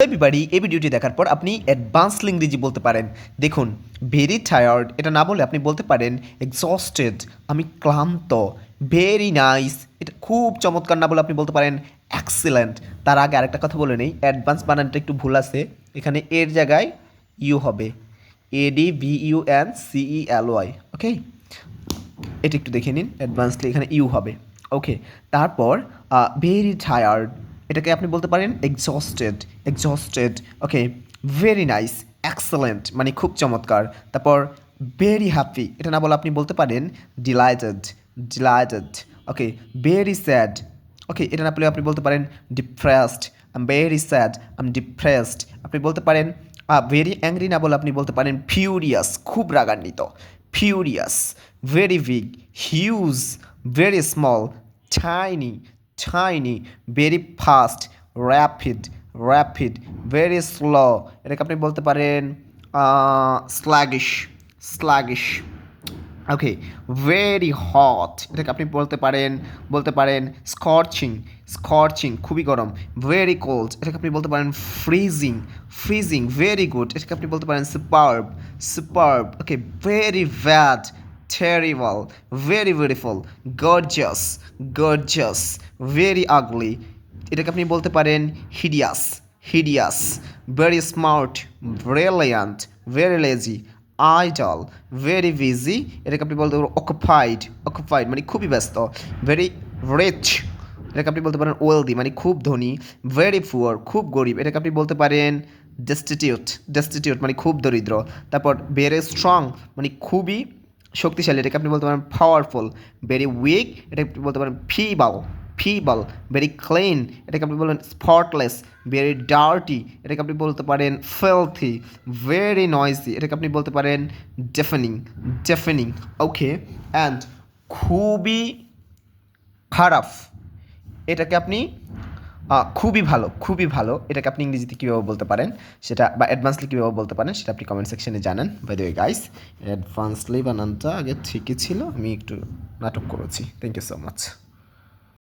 Everybody এই ভিডিওটি দেখার পর আপনি অ্যাডভান্সড ইংরেজি বলতে পারেন। দেখুন, ভেরি টায়ার্ড এটা না বলে আপনি বলতে পারেন এক্সস্টেড, আমি ক্লান্ত। ভেরি নাইস এটা খুব চমৎকার না বলে আপনি বলতে পারেন এক্সিলেন্ট। তার আগে আরেকটা কথা বলে নেই, অ্যাডভান্স বানানটা একটু ভুল আছে, এখানে এর জায়গায় ইউ হবে, ADVUNCELY। ওকে, এটা একটু দেখে নিন, অ্যাডভান্সলি এখানে ইউ হবে। ওকে, তারপর ভেরি টায়ার্ড এটাকে আপনি বলতে পারেন এক্সস্টেড। ওকে, ভেরি নাইস এক্সেলেন্ট মানে খুব চমৎকার। তারপর ভেরি হ্যাপি এটা না বলে আপনি বলতে পারেন ডিলাইটেড। ওকে, ভেরি স্যাড, ওকে এটা না পেলে আপনি বলতে পারেন depressed, I am very sad, I am depressed. আপনি বলতে পারেন ভেরি অ্যাংরি না বলে আপনি বলতে পারেন ফিউরিয়াস, খুব রাগান্বিত, furious. Very big, huge, very small, tiny, very fast, rapid, very slow এটাকে আপনি বলতে পারেন স্ল্যাগিশ। ওকে, ভেরি হট এটাকে আপনি বলতে পারেন স্কর্চিং খুবই গরম। ভেরি কোল্ড এটাকে আপনি বলতে পারেন ফ্রিজিং। ভেরি গুড এটাকে আপনি বলতে পারেন superb. Okay, very bad terrible, very beautiful, gorgeous, very ugly এটাকে আপনি বলতে পারেন hideous. Very smart, brilliant, very lazy, idle, very busy এটাকে আপনি বলতে পারেন অকুপাইড মানে খুবই ব্যস্ত। ভেরি রিচ এটাকে আপনি বলতে পারেন ওয়েলদি মানে খুব ধনী। ভেরি পুয়ার খুব গরিব এটাকে আপনি বলতে পারেন ডেস্টিটিউট মানে খুব দরিদ্র। তারপর ভেরি স্ট্রং মানে খুবই শক্তিশালী এটাকে আপনি বলতে পারেন পাওয়ারফুল। ভেরি উইক এটাকে আপনি বলতে পারেন ফিবল। ভেরি ক্লিন এটাকে আপনি বলবেন স্পটলেস। ভেরি ডার্টি এটাকে আপনি বলতে পারেন ফিলথি। ভেরি নয়েজি এটাকে আপনি বলতে পারেন ডেফেনিং। ওকে, অ্যান্ড খুবই খারাপ এটাকে আপনি খুবই ভালো এটাকে আপনি ইংরেজিতে কীভাবে বলতে পারেন সেটা, বা অ্যাডভান্সলি কীভাবে বলতে পারেন সেটা আপনি কমেন্ট সেকশনে জানান। বাই দ্য ওয়ে গাইস, অ্যাডভান্সলি বানানটা আগে ঠিকই ছিল, আমি একটু নাটক করেছি। Thank you so much.